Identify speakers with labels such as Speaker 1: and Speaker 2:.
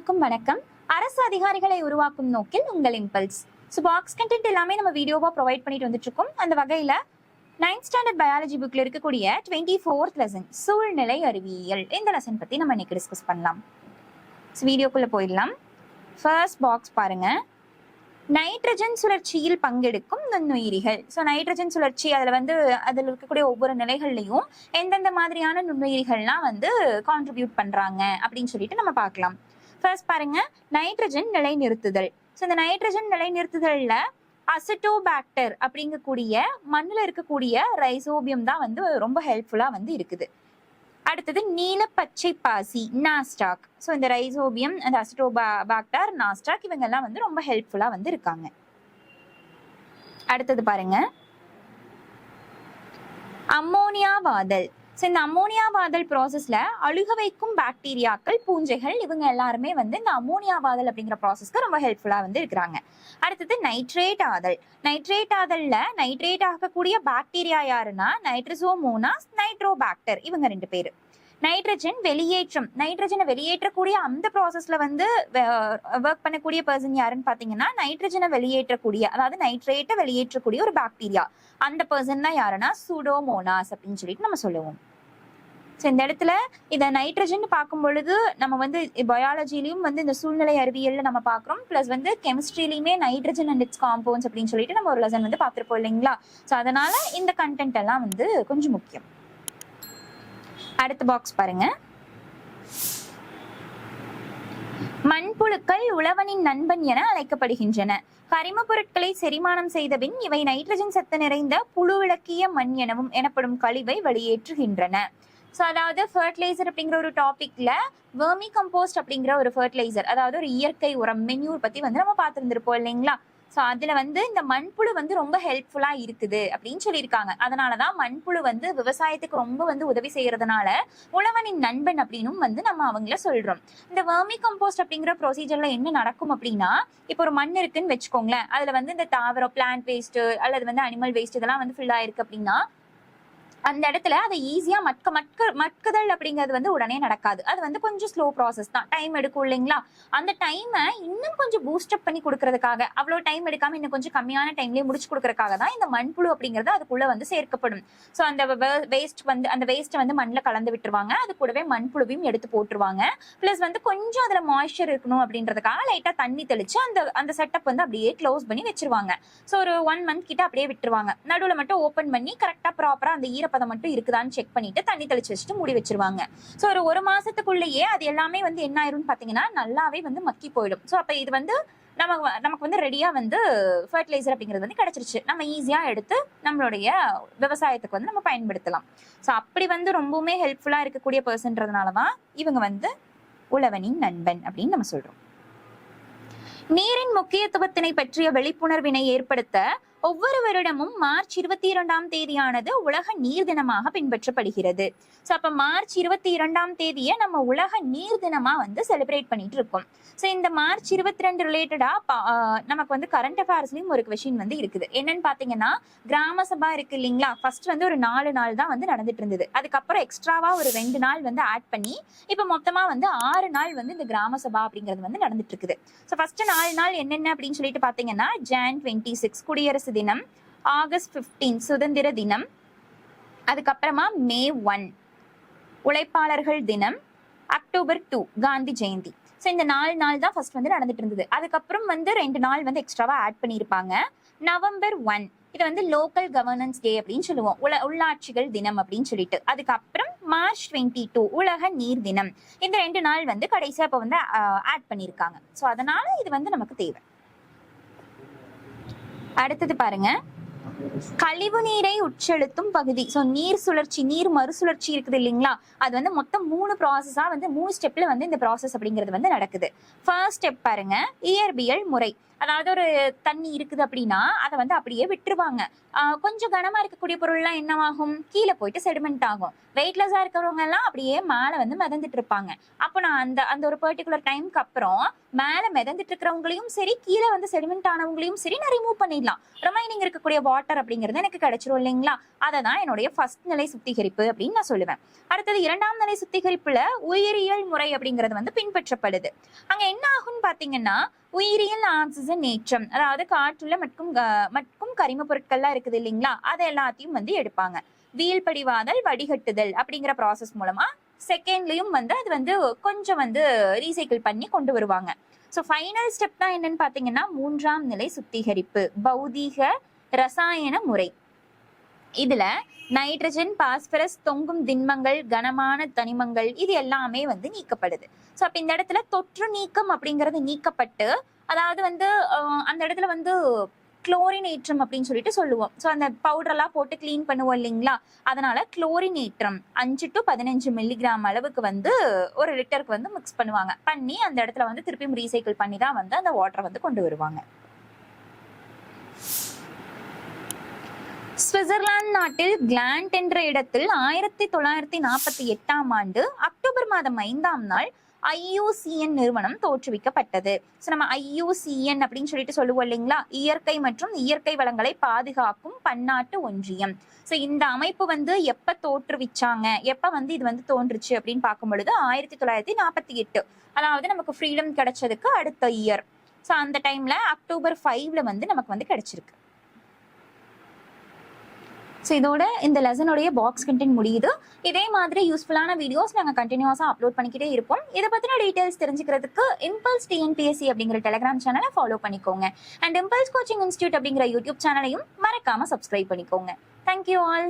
Speaker 1: அனைவருக்கும் வணக்கம். அரசு அதிகாரிகளை உருவாக்கும் நோக்கில் உங்கள் இம்பல்ஸ். பாக்ஸ் கண்டென்ட் எல்லாமே நம்ம வீடியோவா ப்ரொவைட் பண்ணிட்டு வந்துட்டு இருக்கோம். அந்த வகையில 9th ஸ்டாண்டர்ட் பயாலஜி புக்ல இருக்கக்கூடிய 24th லெசன் சூழ்நிலை அறிவியல் இந்த லெசன் பத்தி நம்ம இன்னைக்கு டிஸ்கஸ் பண்ணலாம். வீடியோக்குள்ள போயிடலாம். ஃபர்ஸ்ட் பாக்ஸ் பாருங்க. நைட்ரஜன் சுழற்சியில் பங்கெடுக்கும் நுண்ணுயிரிகள். நைட்ரஜன் சுழற்சி அதில் இருக்கக்கூடிய ஒவ்வொரு நிலைகள்லையும் எந்தெந்த மாதிரியான நுண்ணுயிரிகள்லாம் கான்ட்ரிபியூட் பண்றாங்க அப்படின்னு சொல்லிட்டு நம்ம பார்க்கலாம். ஃபர்ஸ்ட் பாருங்க, நைட்ரஜன் நிலைநிறுத்துதல். இந்த நைட்ரஜன் நிலைநிறுத்துதல்ல அசிட்டோபாக்டர் அப்படிங்கக்கூடிய மண்ணுல இருக்கக்கூடிய ரைசோபியம் தான் ரொம்ப ஹெல்ப்ஃபுல்லா இருக்குது. அடுத்தது நீல பச்சை பாசி நாஸ்டாக். இந்த ரைசோபியம், அந்த அசிட்டோபாக்டர், நாஸ்டாக் இவங்க எல்லாம் ரொம்ப ஹெல்ப்ஃபுல்லா இருக்காங்க. அடுத்தது பாருங்க, அம்மோனியா வாதல். இந்த அம்மோனியா வாதல் ப்ராசஸ்ல அழுக வைக்கும் பாக்டீரியாக்கள், பூஞ்சைகள் இவங்க எல்லாருமே இந்த அம்மோனியா வாதல் அப்படிங்கிற ப்ராசஸ்க்கு ரொம்ப ஹெல்ப்ஃபுல்லா இருக்கிறாங்க. அடுத்தது நைட்ரேட் ஆதல். நைட்ரேட் ஆதல்ல நைட்ரேட் ஆகக்கூடிய பாக்டீரியா யாருன்னா நைட்ரோசோமோனாஸ், நைட்ரோபாக்டர் இவங்க ரெண்டு பேரு. நைட்ரஜன் வெளியேற்றம், நைட்ரஜனை வெளியேற்றக்கூடிய அந்த ப்ராசஸ்ல ஒர்க் பண்ணக்கூடிய பர்சன் யாருன்னு பாத்தீங்கன்னா நைட்ரஜனை வெளியேற்றக்கூடிய, அதாவது நைட்ரேட்டை வெளியேற்றக்கூடிய ஒரு பாக்டீரியா, அந்த பர்சன் தான் யாருன்னா சூடோமோனாஸ் அப்படின்னு சொல்லிட்டு நம்ம சொல்லுவோம். இந்த இடத்துல இதை நைட்ரஜன் பார்க்கும் பொழுது நம்ம பயாலஜிலையும் இந்த சூழ்நிலை அறிவியல்ல நம்ம பார்க்குறோம். பிளஸ் கெமிஸ்ட்ரியிலுமே நைட்ரஜன் அண்ட் இட்ஸ் காம்பவுண்ட்ஸ் அப்படின்னு சொல்லிட்டு நம்ம ஒரு லெசன் பார்த்துருப்போம் இல்லைங்களா? அதனால இந்த கண்டென்ட் எல்லாம் கொஞ்சம் முக்கியம். அடுத்த பாக்ஸ் பாருங்க, மண்புழுக்கள் உழவனின் நண்பன் என அழைக்கப்படுகின்றன. கரிம பொருட்களை செரிமானம் செய்தபின் இவை நைட்ரஜன் சத்து நிறைந்த புழுவிளக்கிய மண் எனப்படும் கழிவை வெளியேற்றுகின்றன. அதாவது ஃபர்டிலைசர் அப்படிங்கிற ஒரு டாபிக்ல வெர்மி கம்போஸ்ட் அப்படிங்கிற ஒரு ஃபர்டிலைசர், அதாவது ஒரு இயற்கை உரம் மென்யூர் பத்தி நம்ம பார்த்துருந்துருப்போம் இல்லைங்களா? அதுல இந்த மண்புழு ரொம்ப ஹெல்ப்ஃபுல்லா இருக்குது அப்படின்னு சொல்லியிருக்காங்க. அதனாலதான் மண்புழு விவசாயத்துக்கு ரொம்ப உதவி செய்யறதுனால உழவனின் நண்பன் அப்படின்னு நம்ம அவங்கள சொல்றோம். இந்த வெர்மி கம்போஸ்ட் அப்படிங்கிற ப்ரொசீஜர்ல என்ன நடக்கும் அப்படின்னா, இப்போ ஒரு மண் இருக்குன்னு வச்சுக்கோங்களேன், அதுல இந்த தாவரம், பிளான்ட் வேஸ்ட் அல்லது அனிமல் வேஸ்ட் இதெல்லாம் ஃபில் ஆயிருக்கு அப்படின்னா அந்த இடத்துல அதை ஈஸியா மட்குதல் அப்படிங்கிறது உடனே நடக்காது. அது கொஞ்சம் ஸ்லோ ப்ராசஸ் தான், டைம் எடுக்கும் இல்லைங்களா? அந்த டைமை இன்னும் கொஞ்சம் பூஸ்டப் பண்ணி கொடுக்கறதுக்காக, அவ்வளோ டைம் எடுக்காம இன்னும் கொஞ்சம் கம்மியான டைம்லயே முடிச்சு கொடுக்கறதுக்காக தான் இந்த மண்புழு அப்படிங்கிறது அதுக்குள்ள சேர்க்கப்படும். அந்த வேஸ்ட் அந்த வேஸ்ட்டை மண்ணில் கலந்து விட்டுருவாங்க. அது கூடவே மண்புழுவையும் எடுத்து போட்டுருவாங்க. பிளஸ் கொஞ்சம் அதுல மாய்ஸ்சர் இருக்கணும் அப்படின்றதுக்காக லைட்டா தண்ணி தெளிச்சு அந்த செட்டப் அப்படியே க்ளோஸ் பண்ணி வச்சிருவாங்க. ஒரு 1 month கிட்ட அப்படியே விட்டுருவாங்க. நடுவில் மட்டும் ஓப்பன் பண்ணி கரெக்டா ப்ராப்பரா அந்த ஈரப்பதம் மட்டும் இருக்குதான்னு செக் பண்ணிட்டு தண்ணி தெளிச்சு வச்சுட்டு மூடி வச்சிருவாங்க. ஒரு மாசத்துக்குள்ளேயே அது எல்லாமே என்ன ஆயிரும்னு பாத்தீங்கன்னா நல்லாவே மக்கி போயிடும். அப்ப இது நமக்கு ரெடியா ஃபர்டிலைசர் அப்படிங்கிறது கிடைச்சிருச்சு. நம்ம ஈஸியா எடுத்து நம்மளுடைய விவசாயத்துக்கு நம்ம பயன்படுத்தலாம். அப்படி ரொம்பவுமே ஹெல்ப்ஃபுல்லா இருக்கக்கூடிய பர்சன்றதுனாலதான் இவங்க உழவனின் நண்பன் அப்படின்னு நம்ம சொல்றோம். நீரின் முக்கியத்துவத்தினை பற்றிய விழிப்புணர்வினை ஏற்படுத்த ஒவ்வொரு வருடமும் மார்ச் 22ஆம் தேதியானது உலக நீர் தினமாக பின்பற்றப்படுகிறது. அப்ப மார்ச் 22ஆம் தேதியை நம்ம உலக நீர் தினமா செலிப்ரேட் பண்ணிட்டு இருக்கோம். இந்த மார்ச் 22 ரிலேட்டடா நமக்கு கரண்ட் அஃபேர்ஸ்லயும் ஒரு கொஸ்டின் இருக்குது. என்னன்னு பாத்தீங்கன்னா, கிராம சபா இருக்கு இல்லைங்களா? ஃபர்ஸ்ட் ஒரு 4 நாள் தான் நடந்துட்டு இருந்தது. அதுக்கப்புறம் எக்ஸ்ட்ராவா ஒரு 2 நாள் ஆட் பண்ணி இப்ப மொத்தமா 6 நாள் இந்த கிராம சபா அப்படிங்கிறது நடந்துட்டு இருக்குது. ஃபர்ஸ்ட் 4 நாள் என்னென்ன அப்படின்னு சொல்லிட்டு பாத்தீங்கன்னா, Jan 26 குடியரசு தினம், ஆகஸ்ட் 15 சுதந்திர தினம், அதுக்கப்புறமா May 1 உழைப்பாளர்கள் தினம், அக்டோபர் 2 காந்தி ஜெயந்தி. இந்த 4 நாள் தான் ஃபர்ஸ்ட் நடந்துட்டு இருந்தது. அதுக்கப்புறம் 2 நாள் எக்ஸ்ட்ராவா ஆட் பண்ணியிருப்பாங்க. நவம்பர் 1 இது லோக்கல் கவர்னன்ஸ் டே அப்படின்னு சொல்லுவோம், உள்ளாட்சிகள் தினம் அப்படின்னு சொல்லிட்டு. அதுக்கப்புறம் மார்ச் 22 உலக நீர் தினம். இந்த 2 நாள் கடைசியா இப்ப ஆட் பண்ணியிருக்காங்க. அதனால இது நமக்கு தேவை. அடுத்தது பாருங்க, கழிவு நீரை உட்செலுத்தும் பகுதி. நீர் சுழற்சி, நீர் மறுசுழற்சி இருக்குது இல்லைங்களா? அது மொத்தம் 3 ப்ராசஸா 3 ஸ்டெப்ல இந்த ப்ராசஸ் அப்படிங்கிறது நடக்குது. ஃபர்ஸ்ட் ஸ்டெப் பாருங்க, இயற்பியல் முறை. அதாவது ஒரு தண்ணி இருக்குது அப்படின்னா அதை அப்படியே விட்டுருவாங்க. கொஞ்சம் கனமா இருக்கக்கூடிய பொருள்லாம் என்னவாகும், கீழே போயிட்டு செடிமெண்ட் ஆகும். வெயிட்லெஸ்ஸா இருக்கிறவங்க எல்லாம் அப்படியே மேல மிதந்துட்டு இருப்பாங்க. அப்போ நான் அந்த ஒரு பர்டிகுலர் டைமுக்கு அப்புறம் மேல மிதந்துட்டு இருக்கிறவங்களையும் சரி, கீழே செடிமெண்ட் ஆனவங்களையும் சரி நான் ரிமூவ் பண்ணிடலாம். ரிமைனிங் இருக்கக்கூடிய வாட்டர் வாட்டர் அப்படிங்கிறது எனக்கு கிடைச்சிரும் இல்லைங்களா? அதை தான் என்னுடைய ஃபர்ஸ்ட் நிலை சுத்திகரிப்பு அப்படின்னு நான் சொல்லுவேன். அடுத்தது 2ஆம் நிலை சுத்திகரிப்புல உயிரியல் முறை அப்படிங்கிறது வந்து பின்பற்றப்படுது. அங்க என்ன ஆகும்னு பாத்தீங்கன்னா, உயிரியல் ஆக்சிஜன் ஏற்றம், அதாவது காற்றுள்ள மற்றும் கரிம பொருட்கள்லாம் இருக்குது இல்லைங்களா, அதை எல்லாத்தையும் வந்து எடுப்பாங்க. வீழ்படிவாதல் வடிகட்டுதல் அப்படிங்கிற ப்ராசஸ் மூலமா செகண்ட்லயும் வந்து அது வந்து கொஞ்சம் வந்து ரீசைக்கிள் பண்ணி கொண்டு வருவாங்க. ஸோ ஃபைனல் ஸ்டெப் தான் என்னன்னு பாத்தீங்கன்னா 3ஆம் நிலை சுத்திகரிப்பு, பௌதீக ரசாயன முறை. இதுல நைட்ரஜன், பாஸ்பரஸ், தொங்கும் திண்மங்கள், கனமான தனிமங்கள் இது எல்லாமே வந்து நீக்கப்படுது. ஸோ அப்ப இந்த இடத்துல தொற்று நீக்கம் அப்படிங்கிறது நீக்கப்பட்டு, அதாவது வந்து அந்த இடத்துல வந்து குளோரினேற்றம் அப்படின்னு சொல்லிட்டு சொல்லுவோம். ஸோ அந்த பவுடர் எல்லாம் போட்டு கிளீன் பண்ணுவோம் இல்லைங்களா, அதனால குளோரினேற்றம் 5 to 15 மில்லிகிராம் அளவுக்கு வந்து ஒரு லிட்டருக்கு வந்து மிக்ஸ் பண்ணுவாங்க. பண்ணி அந்த இடத்துல வந்து திருப்பியும் ரீசைக்கிள் பண்ணி தான் வந்து அந்த வாட்டரை வந்து கொண்டு வருவாங்க. சுவிட்சர்லாந்து நாட்டில் கிளாண்ட் என்ற இடத்தில் 1948ஆம் ஆண்டு அக்டோபர் மாதம் 5ஆம் நாள் IUCN நிறுவனம் தோற்றுவிக்கப்பட்டது. ஸோ நம்ம IUCN அப்படின்னு சொல்லிட்டு சொல்லுவோம் இல்லைங்களா, இயற்கை மற்றும் இயற்கை வளங்களை பாதுகாக்கும் பன்னாட்டு ஒன்றியம். ஸோ இந்த அமைப்பு வந்து எப்ப தோற்றுவிச்சாங்க, எப்ப வந்து இது வந்து தோன்றுச்சு அப்படின்னு பார்க்கும் பொழுது 1948, அதாவது நமக்கு ஃப்ரீடம் கிடைச்சதுக்கு அடுத்த இயர். ஸோ அந்த டைம்ல அக்டோபர் 5ல வந்து நமக்கு வந்து கிடைச்சிருக்கு. ஸோ இதோட இந்த லெசனுடைய பாக்ஸ் கண்டென்ட் முடியுது. இதே மாதிரி யூஸ்ஃபுல்லான வீடியோஸ் நாங்கள் கண்டினியூஸாக அப்லோட் பண்ணிக்கிட்டே இருப்போம். இதை பற்றின டீட்டெயில்ஸ் தெரிஞ்சுக்கிறதுக்கு இம்பல்ஸ் TNPSC அப்படிங்கிற டெலிகிராம் சேனலை ஃபாலோ பண்ணிக்கோங்க. அண்ட் இம்பல்ஸ் கோச்சிங் இன்ஸ்டியூட் அப்படிங்கிற யூடியூப் சேனலையும் மறக்காம சப்ஸ்கிரைப் பண்ணிக்கோங்க. Thank you all.